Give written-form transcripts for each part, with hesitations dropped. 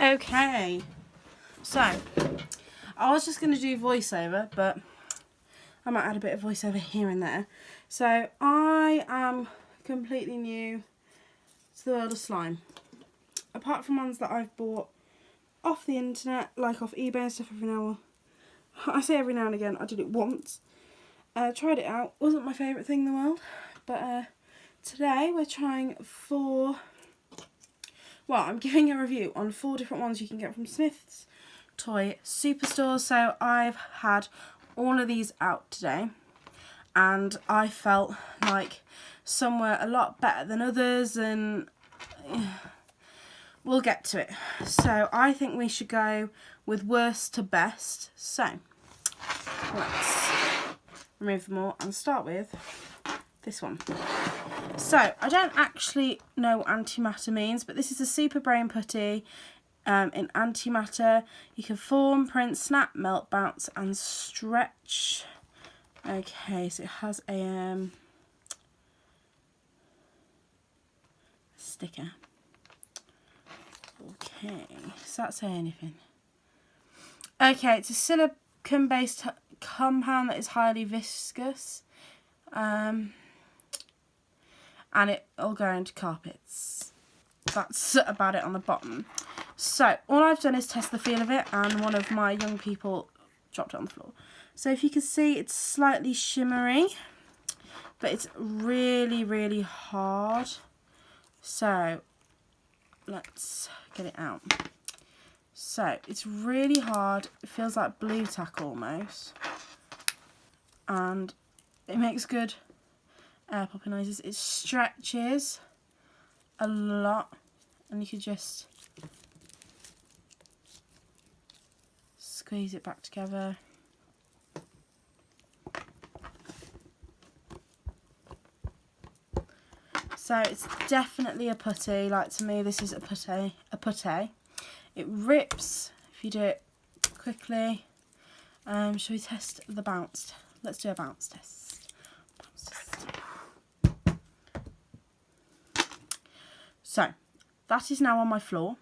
Okay, so I was just going to do voiceover, but I might add a bit of voiceover here and there. So I am completely new to the world of slime. Apart from ones that I've bought off the internet, like off eBay and stuff every now and again. I did it once. Tried it out. Wasn't my favourite thing in the world. But today we're trying 4... Well, I'm giving a review on 4 different ones you can get from Smyths Toy Superstore. So I've had all of these out today, and I felt like some were a lot better than others, and we'll get to it. So I think we should go with worst to best. So let's remove them all and start with this one. So, I don't actually know what antimatter means, but this is a super brain putty in antimatter. You can form, print, snap, melt, bounce and stretch. Okay, so it has a sticker. Okay, does that say anything? Okay, it's a silicone based compound that is highly viscous. And it'll go into carpets. That's about it on the bottom. So all I've done is test the feel of it, and one of my young people dropped it on the floor. So if you can see, it's slightly shimmery, but it's really, really hard. So let's get it out. So it's really hard. It feels like blue tack almost, and it makes good air popping noises. It stretches a lot, and you can just squeeze it back together. So it's definitely a putty. Like, to me, this is a putty. It rips if you do it quickly. Shall we test the bounce? Let's do a bounce test. So, that is now on my floor.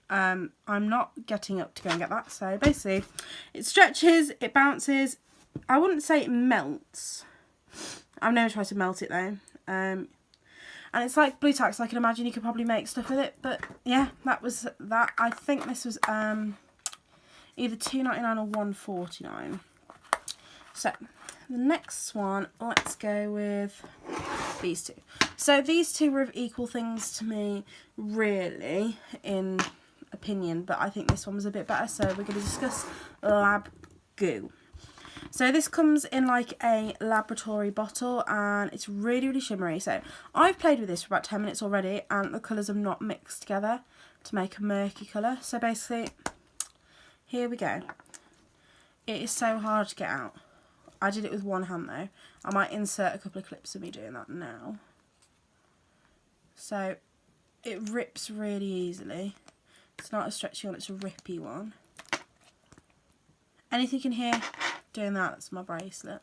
I'm not getting up to go and get that. So, basically, it stretches, it bounces. I wouldn't say it melts. I've never tried to melt it, though. And it's like blue tack, so I can imagine you could probably make stuff with it. But, yeah, that was that. I think this was either $2.99 or $1.49. So, the next one, let's go with these two. So these two were of equal things to me, really, in opinion, but I think this one was a bit better. So we're going to discuss Lab Goo. So this comes in like a laboratory bottle, and it's really, really shimmery. So I've played with this for about 10 minutes already, and the colours have not mixed together to make a murky colour. So basically, here we go. It is so hard to get out. I did it with one hand though. I might insert a couple of clips of me doing that now. So it rips really easily. It's not a stretchy one, it's a rippy one. Anything you can hear doing that, that's my bracelet.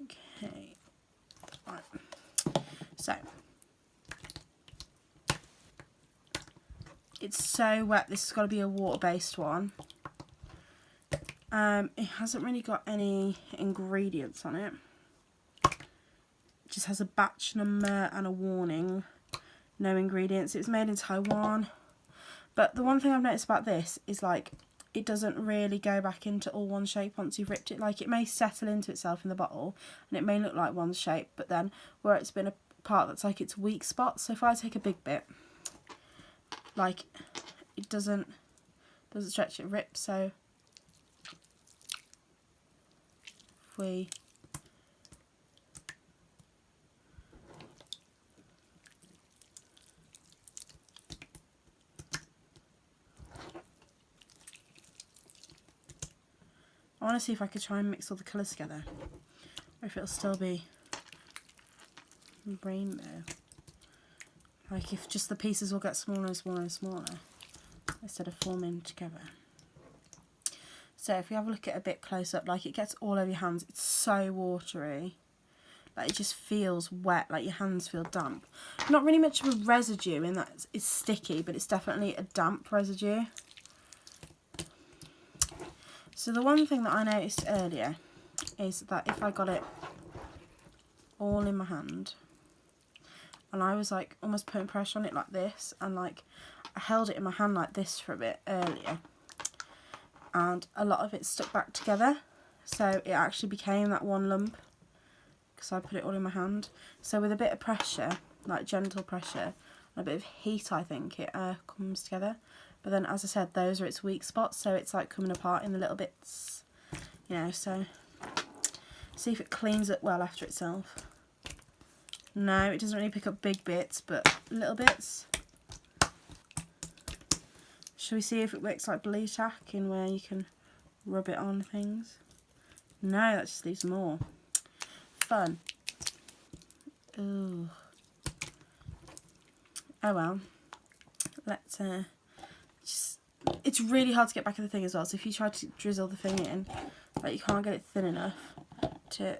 Okay. Right. So it's so wet. This has got to be a water-based one. It hasn't really got any ingredients on it. It just has a batch number and a warning. No ingredients. It was made in Taiwan. But the one thing I've noticed about this is, like, it doesn't really go back into all one shape once you've ripped it. Like, it may settle into itself in the bottle, and it may look like one shape, but then where it's been a part that's like its weak spot. So if I take a big bit, like, it doesn't stretch, it rips. So we I want to see if I could try and mix all the colours together, or if it'll still be rainbow. Like, if just the pieces will get smaller and smaller and smaller instead of forming together. So if we have a look at it a bit close up, like, it gets all over your hands. It's so watery. Like it just feels wet, like your hands feel damp. Not really much of a residue in that it's sticky, but it's definitely a damp residue. So the one thing that I noticed earlier is that if I got it all in my hand and I was like almost putting pressure on it like this, and like I held it in my hand like this for a bit earlier, and a lot of it stuck back together, so it actually became that one lump because I put it all in my hand. So with a bit of pressure, like gentle pressure and a bit of heat, I think it comes together. But then, as I said, those are its weak spots, so it's like coming apart in the little bits, you know. So see if it cleans up well after itself. No, it doesn't really pick up big bits, but little bits. Shall we see if it works like Blue Tack in where you can rub it on things? No, that just leaves more. Fun. Ooh. Oh well. Let's just. It's really hard to get back at the thing as well. So if you try to drizzle the thing in, like you can't get it thin enough to.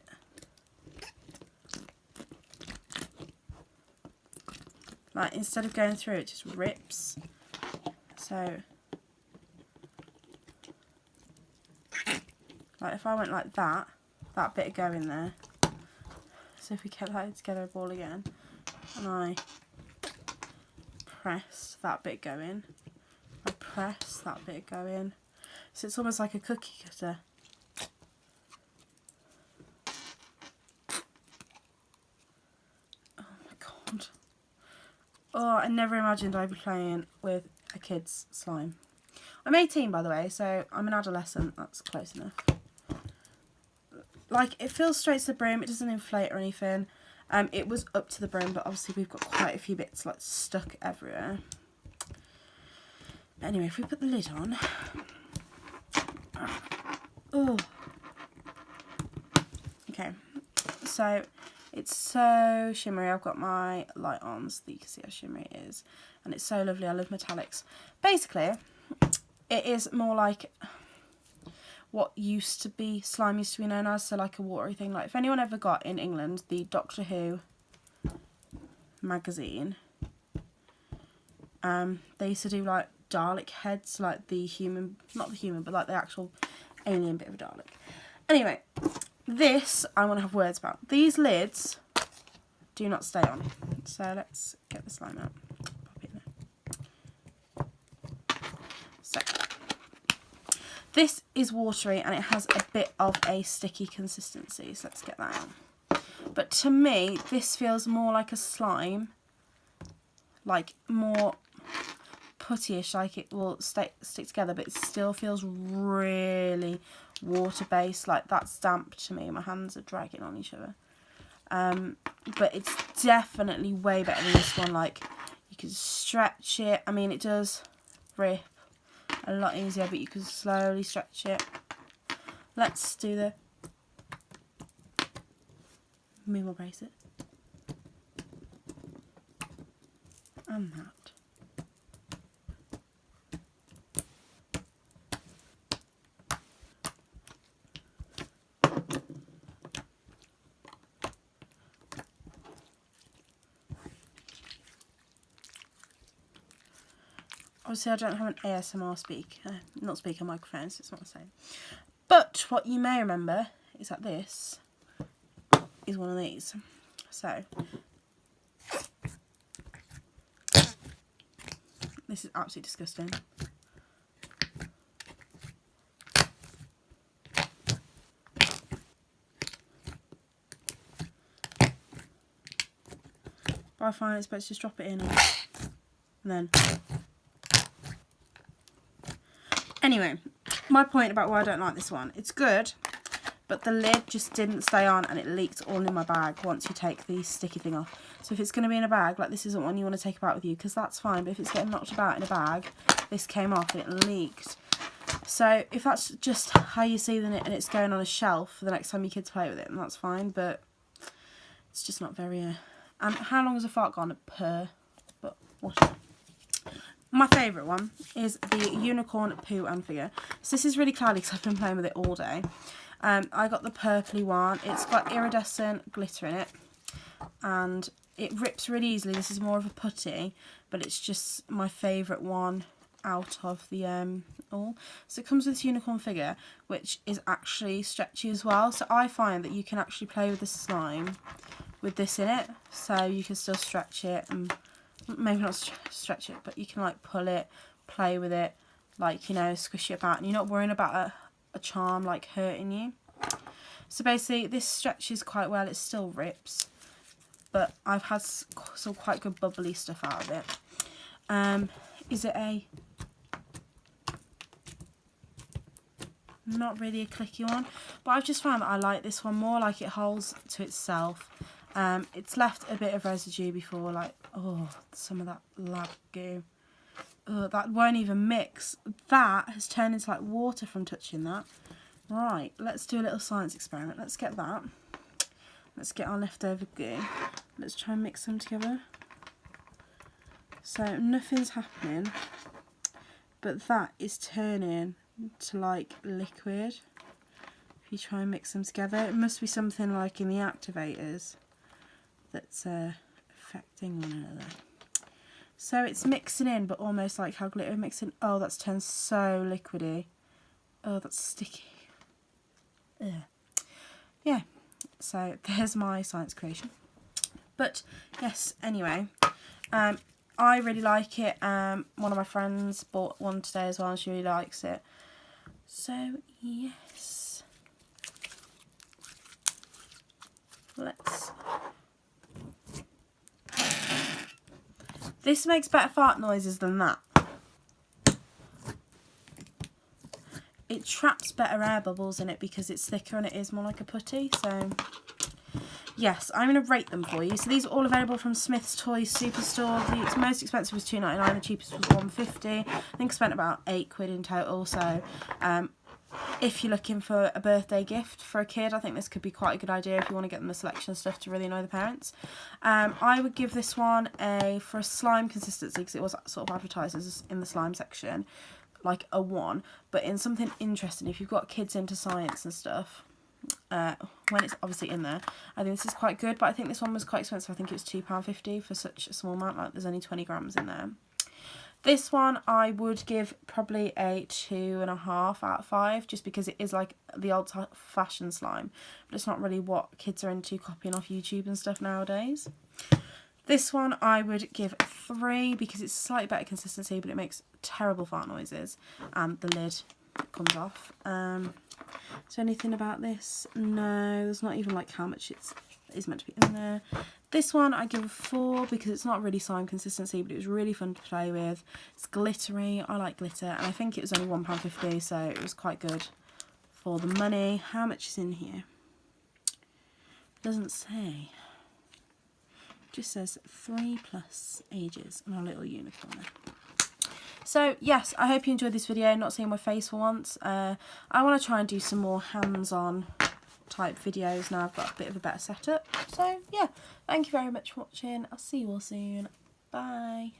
Like instead of going through, it just rips. So. Like if I went like that bit would go in there. So if we kept that together a ball again, and I press that bit go in, I press that bit go in. So it's almost like a cookie cutter. Oh my god. Oh, I never imagined I'd be playing with a kid's slime. I'm 18 by the way, so I'm an adolescent, that's close enough. Like, it feels straight to the brim, it doesn't inflate or anything. It was up to the brim, but obviously we've got quite a few bits like stuck everywhere. But anyway, if we put the lid on. Oh. Okay, so it's so shimmery. I've got my light on so that you can see how shimmery it is. And it's so lovely, I love metallics. Basically, it is more like what used to be, slime used to be known as, so like a watery thing. Like if anyone ever got in England the Doctor Who magazine, they used to do like Dalek heads, like the human, not the human, but like the actual alien bit of a Dalek. Anyway, this I want to have words about. These lids do not stay on. So let's get the slime out. Pop it in there. So this is watery and it has a bit of a sticky consistency, so let's get that out. But to me, this feels more like a slime, like more puttyish, like it will stick together, but it still feels really water-based. Like that's damp to me. My hands are dragging on each other. But it's definitely way better than this one. Like you can stretch it. I mean, it does rip a lot easier, but you can slowly stretch it. Let's do the minimal bracelet and that. Obviously I don't have an ASMR speaker microphone, so it's not the same. But what you may remember is that this is one of these. So this is absolutely disgusting. But I find it's best to just drop it in and then. Anyway, my point about why I don't like this one. It's good, but the lid just didn't stay on and it leaked all in my bag once you take the sticky thing off. So if it's going to be in a bag, like this isn't one you want to take about with you, because that's fine. But if it's getting knocked about in a bag, this came off and it leaked. So if that's just how you're sealing it and it's going on a shelf for the next time your kids play with it, then that's fine. But it's just not very... and how long has a fart gone? Per. But whatever. My favourite one is the unicorn poo and figure. So this is really cloudy because I've been playing with it all day. I got the purpley one. It's got iridescent glitter in it, and it rips really easily. This is more of a putty, but it's just my favourite one out of the all. So it comes with this unicorn figure, which is actually stretchy as well. So I find that you can actually play with the slime with this in it, so you can still stretch it, and maybe not stretch it, but you can like pull it, play with it, like, you know, squish it about, and you're not worrying about a charm like hurting you. So basically this stretches quite well. It still rips, but I've had some quite good bubbly stuff out of it. Is it a... not really a clicky one, but I've just found that I like this one more, like it holds to itself. It's left a bit of residue before, like, oh, some of that lab goo. Oh, that won't even mix. That has turned into like water from touching that. Right, let's do a little science experiment. Let's get that. Let's get our leftover goo. Let's try and mix them together. So nothing's happening, but that is turning to like liquid. If you try and mix them together, it must be something like in the activators that's affecting one another. So it's mixing in, but almost like how glitter mixing. Oh, that's turned so liquidy. Oh, that's sticky. Ugh. Yeah, so there's my science creation. But yes, anyway, I really like it. One of my friends bought one today as well, and she really likes it. So yes, let's... This makes better fart noises than that. It traps better air bubbles in it because it's thicker and it is more like a putty. So yes, I'm going to rate them for you. So these are all available from Smyths Toy Superstore. The most expensive was £2.99, the cheapest was £1.50. I think I spent about £8 in total. So if you're looking for a birthday gift for a kid, I think this could be quite a good idea if you want to get them a selection of stuff to really annoy the parents. I would give this one for a slime consistency, because it was sort of advertised as in the slime section, like a 1. But in something interesting, if you've got kids into science and stuff, when it's obviously in there, I think this is quite good. But I think this one was quite expensive. I think it was £2.50 for such a small amount. Like, there's only 20 grams in there. This one I would give probably a 2.5 out of 5, just because it is like the old-fashioned slime, but it's not really what kids are into copying off YouTube and stuff nowadays. This one I would give 3 because it's slightly better consistency, but it makes terrible fart noises, and the lid comes off. Is there anything about this? No, there's not even like how much is meant to be in there. This one I give a 4 because it's not really slime consistency, but it was really fun to play with. It's glittery. I like glitter, and I think it was only £1.50, so it was quite good for the money. How much is in here? It doesn't say. It just says 3+ ages and a little unicorn there. So yes, I hope you enjoyed this video. Not seeing my face for once. I want to try and do some more hands-on type videos now I've got a bit of a better setup. So yeah, thank you very much for watching. I'll see you all soon. Bye.